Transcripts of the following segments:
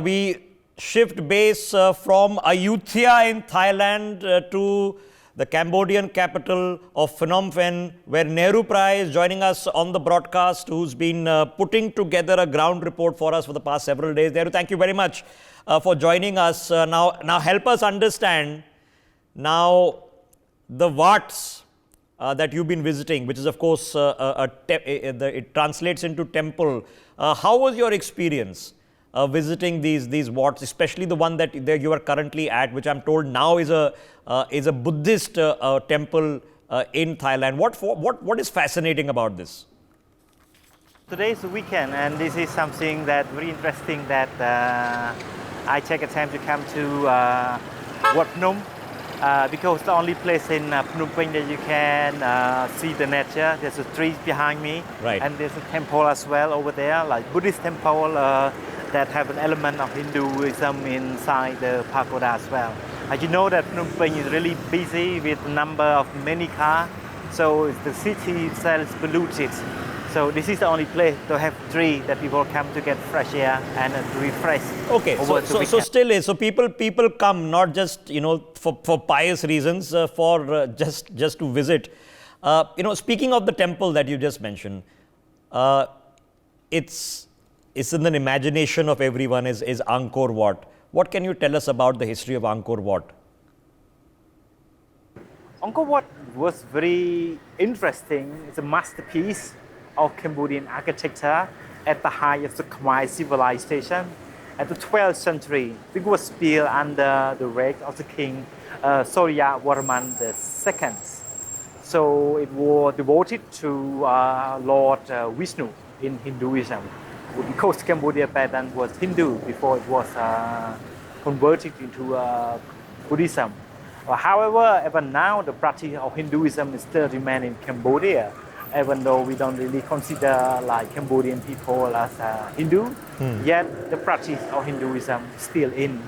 we shift base from Ayutthaya in Thailand to the Cambodian capital of Phnom Penh, where Nehru Prai is joining us on the broadcast, who's been putting together a ground report for us for the past several days. Nehru, thank you very much for joining us. Now help us understand now the Wats that you've been visiting, which is of course it translates into temple. How was your experience visiting these Wats, especially the one that you are currently at, which I'm told now is a Buddhist temple in Thailand? What is fascinating about this? Today is the weekend, and this is something that very interesting that I take a time to come to Wat Phnom. Because the only place in Phnom Penh that you can see the nature. There's a tree behind me, right, and there's a temple as well over there, like Buddhist temple that have an element of Hinduism inside the pagoda as well. As you know that Phnom Penh is really busy with a number of many cars, so the city itself is polluted. So this is the only place to have tree that people come to get fresh air and to refresh. Okay, so still is. So people come not just for pious reasons, for just to visit. Speaking of the temple that you just mentioned, it's in the imagination of everyone is Angkor Wat. What can you tell us about the history of Angkor Wat? Angkor Wat was very interesting. It's a masterpiece of Cambodian architecture at the height of the Khmer civilization. At the 12th century, it was built under the reign of the king Surya Varman II. So it was devoted to Lord Vishnu in Hinduism. Because Cambodia back then was Hindu before it was converted into Buddhism. However, even now the practice of Hinduism still remains in Cambodia, even though we don't really consider like Cambodian people as Hindu, yet the practice of Hinduism is still in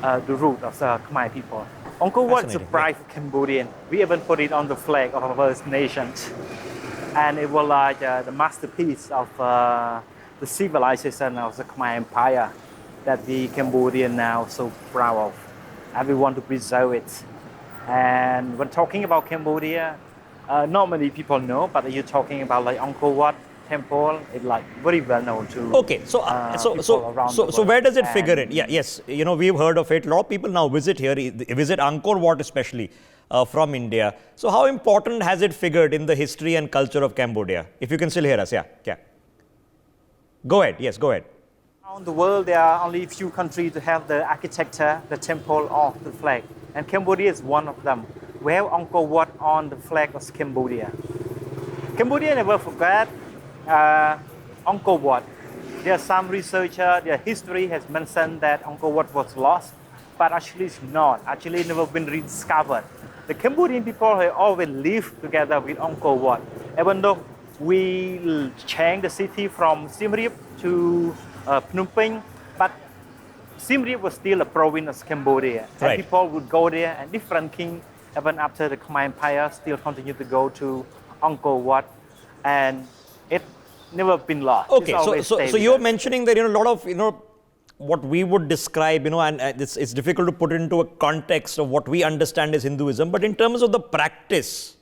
the root of the Khmer people. Angkor Wat is a pride for Cambodian. We even put it on the flag of our nation. And it was like the masterpiece of the civilization of the Khmer Empire that the Cambodian now so proud of. And we want to preserve it. And when talking about Cambodia, not many people know, but you're talking about like Angkor Wat temple, it's like very well known to so where does it figure in? Yes, we've heard of it. A lot of people now visit here, visit Angkor Wat especially from India. So how important has it figured in the history and culture of Cambodia? If you can still hear us, yeah. Go ahead, yes, go ahead. Around the world, there are only a few countries to have the architecture, the temple of the flag, and Cambodia is one of them. We have Angkor Wat on the flag of Cambodia. Cambodia never forgot Angkor Wat. There are some researchers, their history has mentioned that Angkor Wat was lost, but actually it's not. Actually, it's never been rediscovered. The Cambodian people have always lived together with Angkor Wat. Even though we changed the city from Siem Reap to Phnom Penh, but Siem Reap was still a province of Cambodia. And right, people would go there, and different kings, even after the Khmer Empire, still continue to go to Angkor Wat, and it never been lost. Okay, so you're mentioning that a lot of what we would describe, and it's difficult to put it into a context of what we understand as Hinduism, but in terms of the practice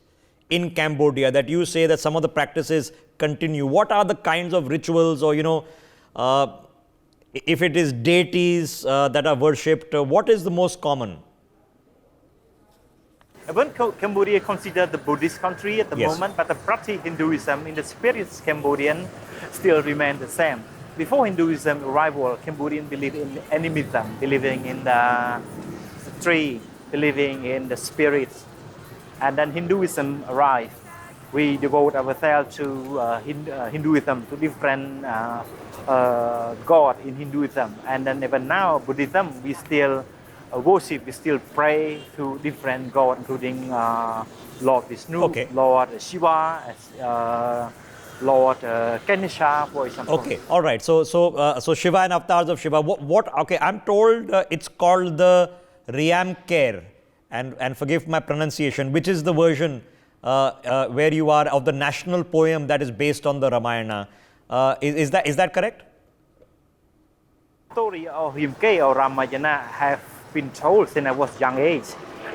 in Cambodia, that you say that some of the practices continue. What are the kinds of rituals, or if it is deities that are worshipped, what is the most common? Even Cambodia is considered the Buddhist country at the moment, but the practice Hinduism in the spirit Cambodian still remain the same. Before Hinduism arrival, Cambodians believed in animism, believing in the tree, believing in the spirits. And then Hinduism arrived. We devote ourselves to Hinduism, to different gods in Hinduism. And then even now, Buddhism, we still worship, we still pray to different gods, including Lord Vishnu, Lord Shiva, Lord Ganesha, for example. Okay, all right. So Shiva and avatars of Shiva. Okay, I'm told it's called the Riamker, and forgive my pronunciation, which is the version where you are of the national poem that is based on the Ramayana. Is that correct? Story of Rimke or Ramayana have been told since I was young age.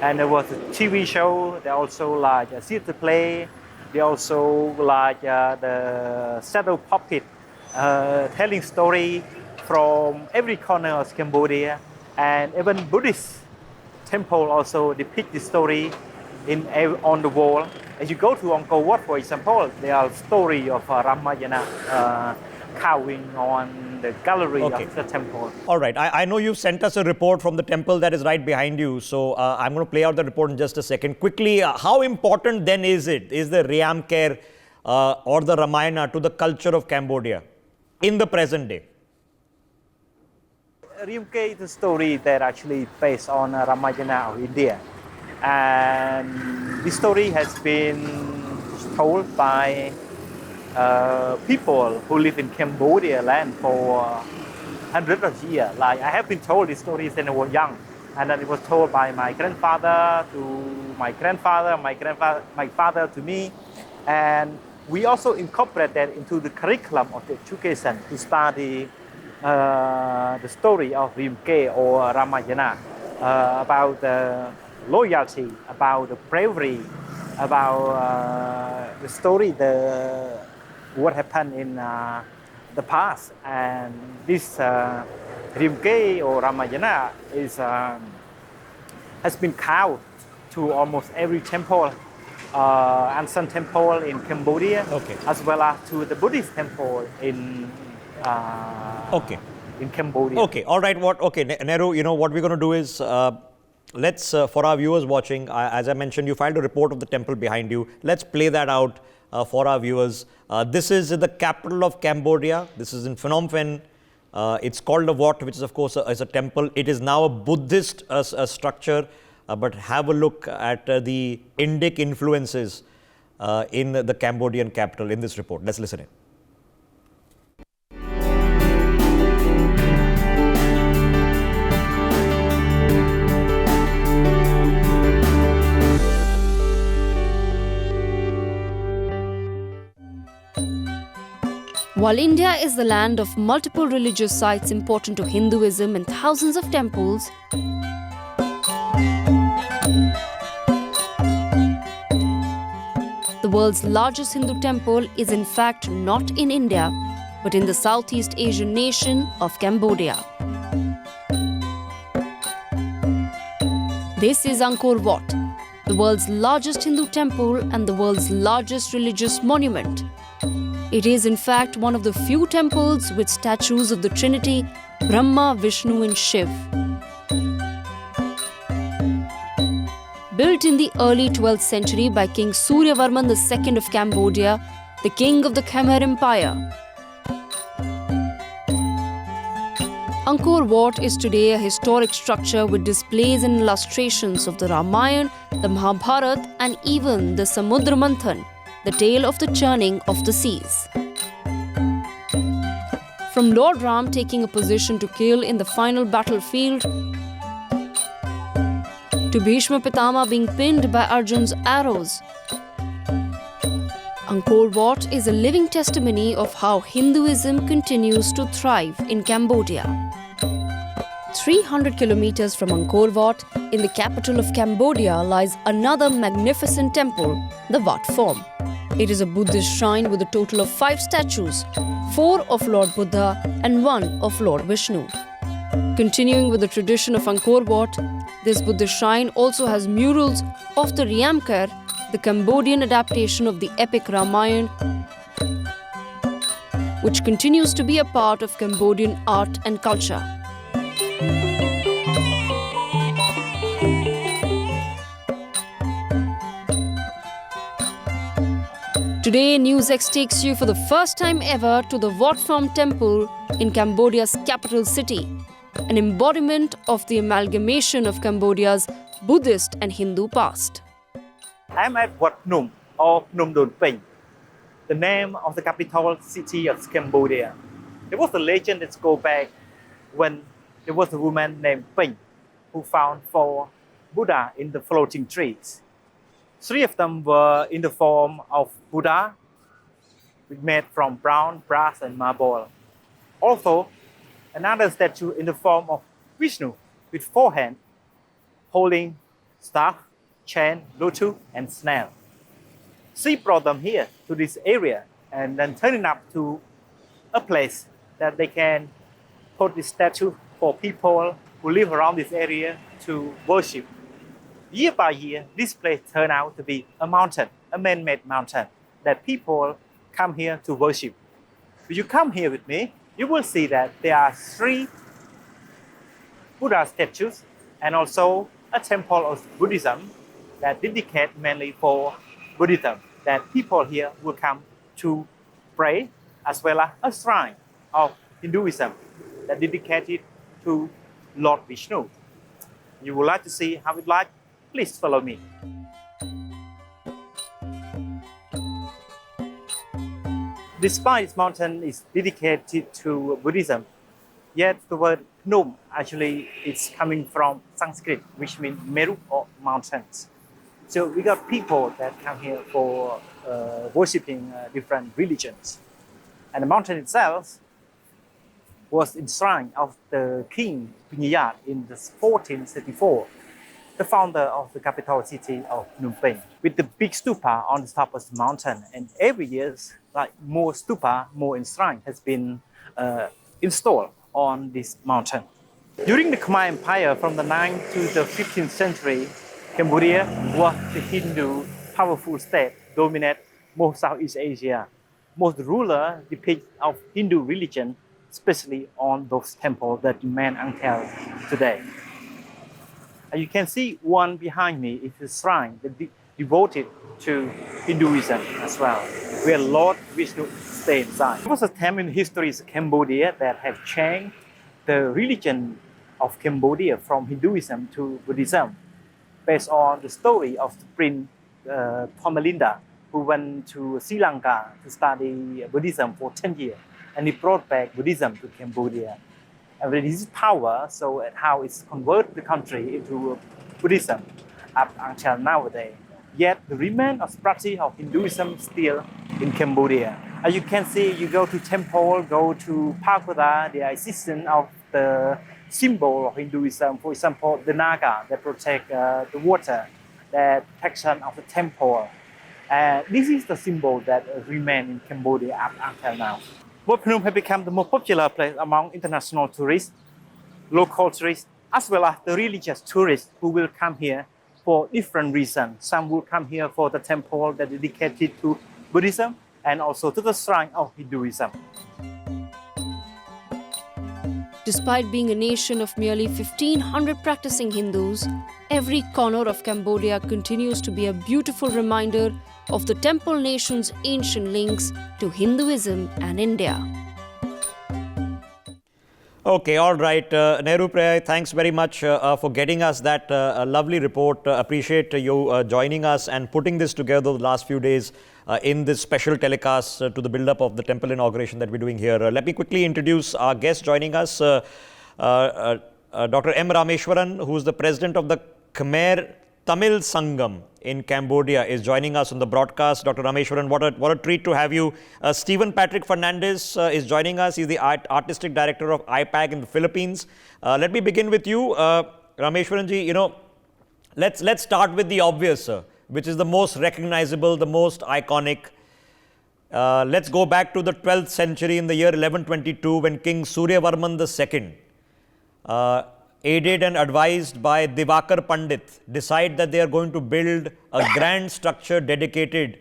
And there was a TV show, they also like a theater play, they also like the shadow puppet telling story from every corner of Cambodia. And even Buddhist temple also depict the story on the wall. As you go to Angkor Wat, for example, there are story of Ramayana carving on the gallery of the temple. All right. I know you've sent us a report from the temple that is right behind you. So I'm going to play out the report in just a second. Quickly, how important then is the Riamker or the Ramayana to the culture of Cambodia in the present day? Rimke is a story that actually based on Ramayana of India. And this story has been told by people who live in Cambodia land for hundreds of years. Like I have been told this story since I was young, and then it was told by my grandfather to my grandfather, my father to me, and we also incorporate that into the curriculum of the education to study the story of Rimke or Ramayana about the loyalty, about the bravery, about the story, what happened in the past. And this Rimke or Ramayana has been carved to almost every temple, and Sun temple in Cambodia, as well as to the Buddhist temple in Cambodia. Okay, all right. Nehru, you know what we're going to do is, let's, for our viewers watching, as I mentioned, you filed a report of the temple behind you. Let's play that out for our viewers. This is the capital of Cambodia. This is in Phnom Penh. It's called a Wat, which is of course is a temple. It is now a Buddhist structure, but have a look at the Indic influences in the Cambodian capital in this report. Let's listen in. While India is the land of multiple religious sites important to Hinduism and thousands of temples, the world's largest Hindu temple is in fact not in India, but in the Southeast Asian nation of Cambodia. This is Angkor Wat, the world's largest Hindu temple and the world's largest religious monument. It is in fact one of the few temples with statues of the Trinity, Brahma, Vishnu and Shiv. Built in the early 12th century by King Suryavarman II of Cambodia, the king of the Khmer Empire. Angkor Wat is today a historic structure with displays and illustrations of the Ramayana, the Mahabharata and even the Samudra Manthan, the tale of the churning of the seas. From Lord Ram taking a position to kill in the final battlefield, to Bhishma Pitama being pinned by Arjun's arrows, Angkor Wat is a living testimony of how Hinduism continues to thrive in Cambodia. 300 kilometers from Angkor Wat, in the capital of Cambodia, lies another magnificent temple, the Wat Phom. It is a Buddhist shrine with a total of 5 statues, 4 of Lord Buddha and 1 of Lord Vishnu. Continuing with the tradition of Angkor Wat, this Buddhist shrine also has murals of the Riamker, the Cambodian adaptation of the epic Ramayana, which continues to be a part of Cambodian art and culture. Today, NewsX takes you for the first time ever to the Wat Phom temple in Cambodia's capital city, an embodiment of the amalgamation of Cambodia's Buddhist and Hindu past. I'm at Wat Phnom or Phnom Don Penh, the name of the capital city of Cambodia. There was a legend that goes back when there was a woman named Penh who found 4 Buddha in the floating trees. 3 of them were in the form of Buddha, made from brown, brass, and marble. Also, Another statue in the form of Vishnu with 4 hands holding staff, chain, lotus, and snail. She brought them here to this area and then turning up to a place that they can put this statue for people who live around this area to worship. Year by year, this place turned out to be a mountain, a man-made mountain that people come here to worship. If you come here with me, you will see that there are 3 Buddha statues and also a temple of Buddhism that dedicate mainly for Buddhism, that people here will come to pray, as well as a shrine of Hinduism that dedicated to Lord Vishnu. You would like to see how it like? Please follow me. Despite this mountain is dedicated to Buddhism, yet the word Phnom actually is coming from Sanskrit, which means Meru or mountains. So we got people that come here for worshipping different religions. And the mountain itself was enshrined of the king Pinyat in the 1434, the founder of the capital city of Phnom Penh, with the big stupa on the top of the mountain. And every year, like more stupa, more enshrine has been installed on this mountain. During the Khmer Empire from the 9th to the 15th century, Cambodia was the Hindu powerful state, dominate most Southeast Asia. Most rulers depict of Hindu religion, especially on those temples that remain until today. And you can see one behind me is a shrine that devoted to Hinduism as well, where Lord Vishnu stayed inside. There was a time in history of Cambodia that have changed the religion of Cambodia from Hinduism to Buddhism, based on the story of Prince Thomalinda, who went to Sri Lanka to study Buddhism for 10 years, and he brought back Buddhism to Cambodia. And with his power, so how it's converted the country into Buddhism up until nowadays. Yet the remain of practice of Hinduism still in Cambodia. As you can see, you go to temple, go to Pagoda, the existence of the symbol of Hinduism, for example, the Naga that protect the water, the protection of the temple. This is the symbol that remain in Cambodia up until now. Wat Phnom has become the most popular place among international tourists, local tourists, as well as the religious tourists who will come here for different reasons. Some will come here for the temple that is dedicated to Buddhism and also to the shrine of Hinduism. Despite being a nation of nearly 1,500 practicing Hindus, every corner of Cambodia continues to be a beautiful reminder of the temple nation's ancient links to Hinduism and India. Okay, all right. Nehru Priya, thanks very much for getting us that lovely report. Appreciate you joining us and putting this together the last few days in this special telecast to the build-up of the temple inauguration that we're doing here. Let me quickly introduce our guest joining us, Dr. M. Rameshwaran, who is the president of the Khmer Tamil Sangam in Cambodia, is joining us on the broadcast. Dr. Rameshwaran, what a treat to have you. Stephen Patrick Fernandez is joining us. He's the artistic director of IPAC in the Philippines. Let me begin with you, Rameshwaran ji. Let's start with the obvious, which is the most recognizable, the most iconic. Let's go back to the 12th century in the year 1122 when King Suryavarman II, aided and advised by Divakar Pandit, decide that they are going to build a grand structure dedicated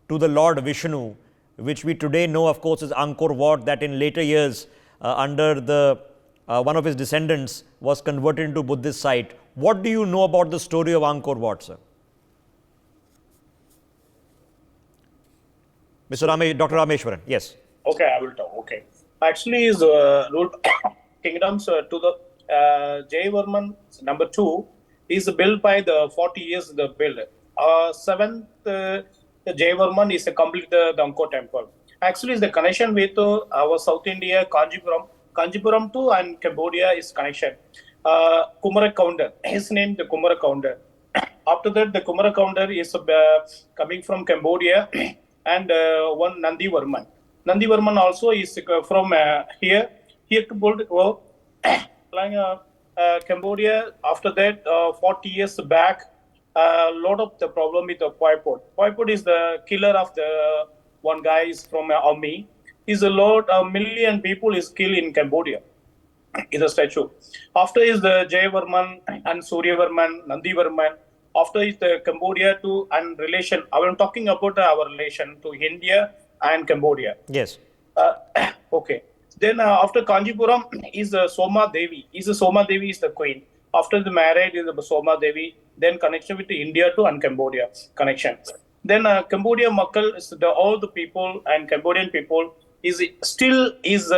to the Lord Vishnu, which we today know, of course, is Angkor Wat, that in later years, under the one of his descendants, was converted into Buddhist site. What do you know about the story of Angkor Wat, sir? Dr. Rameshwaran, yes. Okay, I will talk. Okay. Actually, is ruled kingdoms to the Jayavarman II is built by the 40 years the build. Seventh Jayavarman is complete the Angkor temple. Actually, is the connection with our South India, Kanjipuram too, and Cambodia is connection. Kumara Kaunda, his name the Kumara Kaunda. After that, the Kumara Kaunda is coming from Cambodia, and one Nandi Varman. Nandi Varman also is from here. Here to build like Cambodia. After that, 40 years back, a lot of the problem with the Pol Pot. Pol Pot is the killer of the one guy is from army. Is a million people is killed in Cambodia. Is a statue. After is the Jayavarman and Suryavarman, Nandivarman. After is the Cambodia to and relation. I am talking about our relation to India and Cambodia. Yes. Uh, okay. Then after Kanjipuram is Soma Devi. Soma Devi is the queen. After the marriage is the Soma Devi. Then connection with India to and Cambodia connection. Then Cambodia Makal is all the people and Cambodian people is still is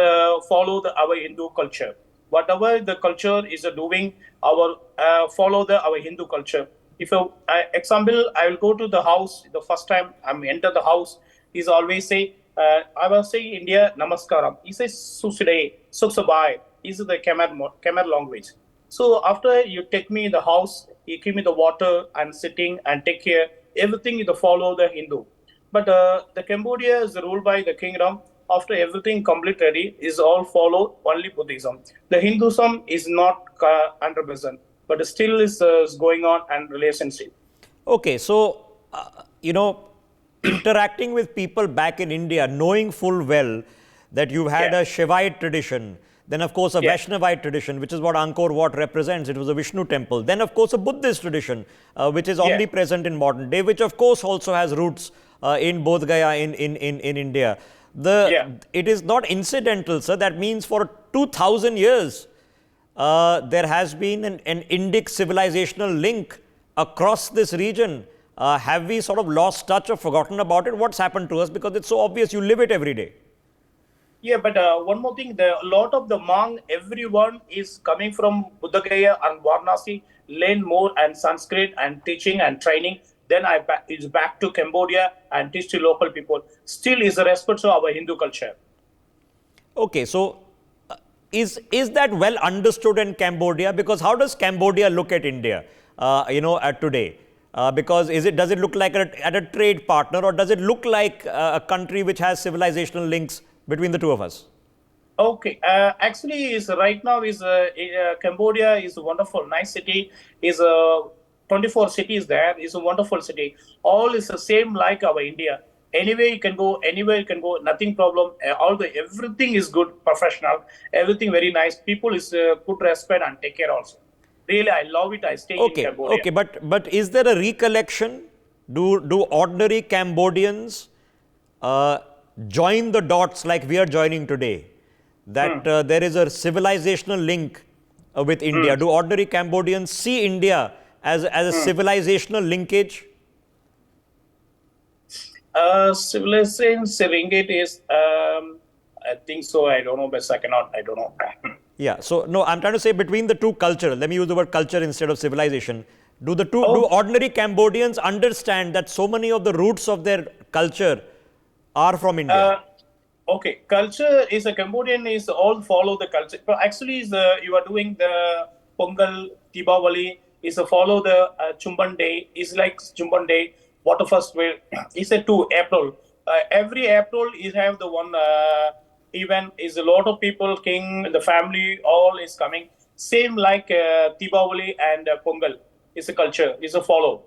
follow our Hindu culture. Whatever the culture is doing, our follow our Hindu culture. If example, I will go to the house the first time I'm enter the house. Is always say I will say India Namaskaram. He says Suside, Suksabai. Is the Khmer language. So after you take me in the house, you give me the water and sitting and take care. Everything is follow the Hindu. But the Cambodia is ruled by the kingdom. After everything complete ready, is all follow only Buddhism. The Hinduism is not 100%, but still is going on and relationship. Okay, so, interacting with people back in India, knowing full well that you've had a Shivite tradition, then of course a Vaishnavite tradition, which is what Angkor Wat represents. It was a Vishnu temple. Then of course a Buddhist tradition, which is omnipresent in modern day, which of course also has roots in Bodh Gaya in India. It is not incidental, sir. That means for 2000 years, there has been an Indic civilizational link across this region. Have we sort of lost touch or forgotten about it? What's happened to us? Because it's so obvious, you live it every day. Yeah, but one more thing, a lot of the monk, everyone is coming from Buddha Gaya and Varanasi, learn more and Sanskrit and teaching and training. Then is back to Cambodia and teach to local people. Still is a respect to our Hindu culture. Okay, so is that well understood in Cambodia? Because how does Cambodia look at India, at today? Because does it look like at a trade partner, or does it look like a country which has civilizational links between the two of us? Okay, actually, is right now is Cambodia is a wonderful, nice city. Is 24 cities there. Is a wonderful city. All is the same like our India. Anywhere you can go, nothing problem. Everything is good, professional. Everything very nice. People is good respect and take care also. Really, I love it. I stay in Cambodia. Okay, but is there a recollection? Do ordinary Cambodians join the dots like we are joining today? That there is a civilizational link with India. Do ordinary Cambodians see India as a civilizational linkage? Civilization linkage is, I think so. I don't know, but I don't know. Yeah. So no, I'm trying to say between the two cultures. Let me use the word culture instead of civilization. Do ordinary Cambodians understand that so many of the roots of their culture are from India? Okay, culture is a Cambodian is all follow the culture. But actually, you are doing the Pongal, Deepavali, is a follow the Chumban Day. Is like Chumban Day. Water Festival. It's a 2 April. Every April is have the one event. Is a lot of people, king, the family, all is coming. Same like Deepavali and Pongal. It's a culture. It's a follow.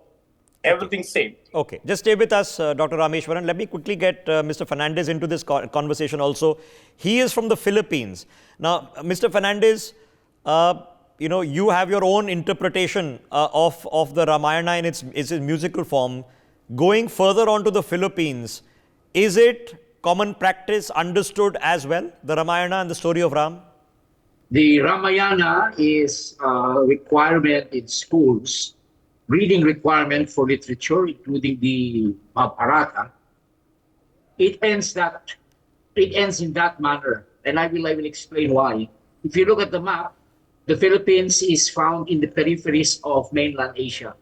Everything same. Okay. Just stay with us, Dr. Rameshwaran. Let me quickly get Mr. Fernandez into this conversation also. He is from the Philippines. Now, Mr. Fernandez, you have your own interpretation of the Ramayana in its musical form. Going further on to the Philippines, is it common practice understood as well, the Ramayana and the story of Ram? The Ramayana is a requirement in schools, reading requirement for literature, including the Mahabharata. It ends in that manner, and I will explain why. If you look at the map, the Philippines is found in the peripheries of mainland Asia.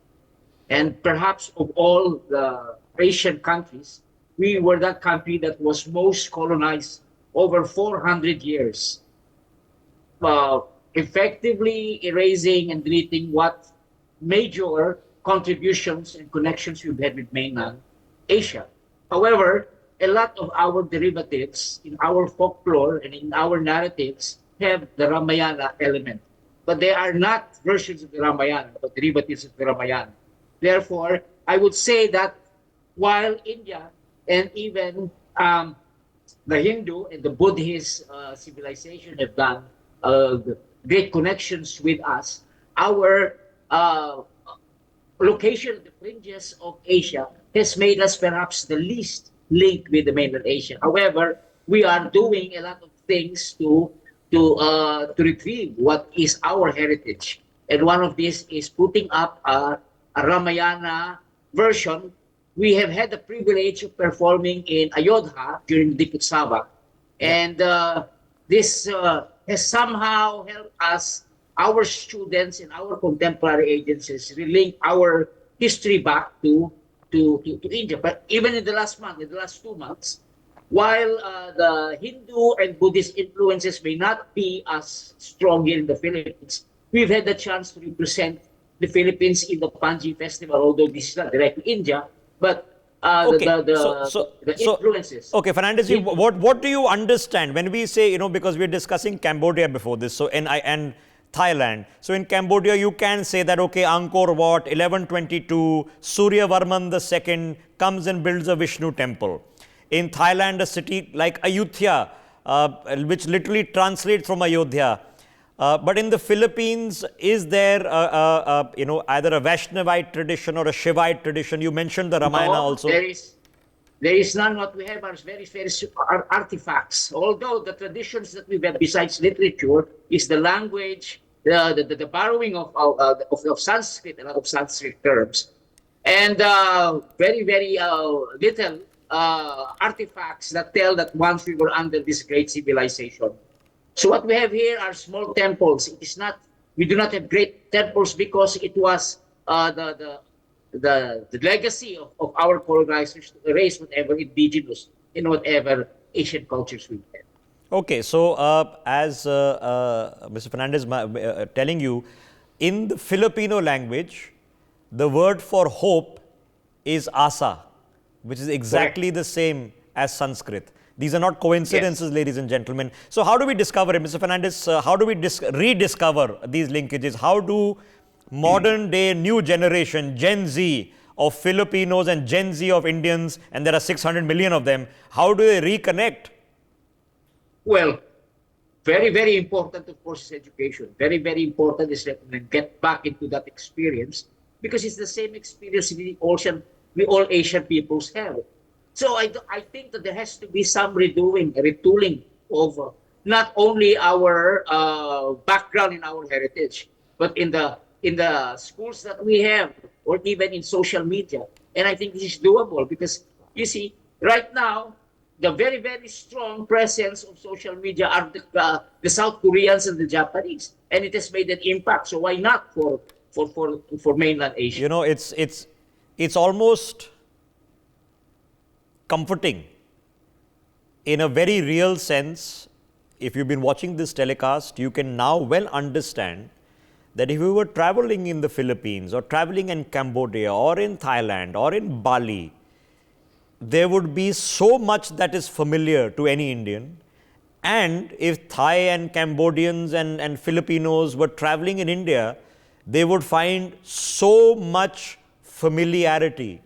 And perhaps of all the Asian countries, we were that country that was most colonized over 400 years, effectively erasing and deleting what major contributions and connections we've had with mainland Asia. However, a lot of our derivatives in our folklore and in our narratives have the Ramayana element, but they are not versions of the Ramayana, but derivatives of the Ramayana. Therefore, I would say that while India and even the Hindu and the Buddhist civilization have done great connections with us, our location, the fringes of Asia, has made us perhaps the least linked with the mainland Asia. However, we are doing a lot of things to retrieve what is our heritage. And one of these is putting up a Ramayana version. We have had the privilege of performing in Ayodhya during the Diputsaha. And this has somehow helped us, our students and our contemporary agencies, relink our history back to India. But even in the last month, in the last 2 months, while the Hindu and Buddhist influences may not be as strong here in the Philippines, we've had the chance to represent the Philippines in the Panji Festival, although this is not directly India, but the influences. Okay, Fernandez, what do you understand when we say, because we're discussing Cambodia before this, so and Thailand. So in Cambodia, you can say that, okay, Angkor Wat, 1122, Surya Varman II comes and builds a Vishnu temple. In Thailand, a city like Ayutthaya, which literally translates from Ayodhya. But in the Philippines, is there, either a Vaishnavite tradition or a Shivite tradition? You mentioned the Ramayana also. There is none. What we have are very artifacts. Although the traditions that we have besides literature is the language, the borrowing of Sanskrit, a lot of Sanskrit terms, and very little artifacts that tell that once we were under this great civilization. So what we have here are small temples. It is not. We do not have great temples because it was the legacy of our colonizers to erase whatever indigenous in whatever Asian cultures we have. Okay, so as Mr. Fernandez telling you, in the Filipino language, the word for hope is asa, which is exactly the same as Sanskrit. These are not coincidences, ladies and gentlemen. So how do we discover it, Mr. Fernandez? How do we rediscover these linkages? How do modern day new generation, Gen Z of Filipinos and Gen Z of Indians, and there are 600 million of them, how do they reconnect? Well, very important, of course, is education. Very important is that we get back into that experience because it's the same experience we all Asian peoples have. So I think that there has to be some retooling of not only our background in our heritage, but in the schools that we have, or even in social media. And I think this is doable because, you see, right now, the very strong presence of social media are the South Koreans and the Japanese, and it has made an impact. So why not for mainland Asia? It's almost comforting in a very real sense. If you've been watching this telecast, you can now well understand that if we were traveling in the Philippines or traveling in Cambodia or in Thailand or in Bali, there would be so much that is familiar to any Indian. And if Thai and Cambodians and Filipinos were traveling in India, they would find so much familiarity,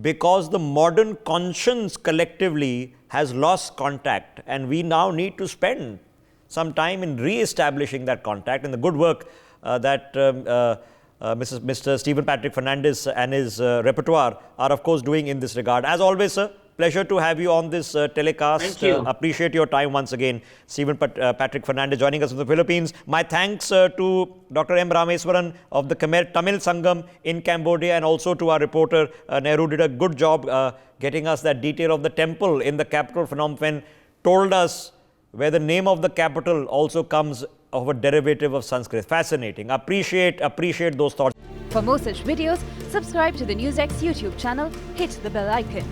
because the modern conscience collectively has lost contact, and we now need to spend some time in re-establishing that contact, and the good work that Mr. Stephen Patrick Fernandez and his repertoire are, of course, doing in this regard. As always, sir, pleasure to have you on this telecast. Thank you. Appreciate your time once again. Stephen Patrick Fernandez joining us from the Philippines. My thanks to Dr. M. Rameswaran of the Khmer Tamil Sangam in Cambodia, and also to our reporter Nehru did a good job getting us that detail of the temple in the capital Phnom Penh, told us where the name of the capital also comes of a derivative of Sanskrit. Fascinating. Appreciate those thoughts. For more such videos, subscribe to the NewsX YouTube channel, hit the bell icon.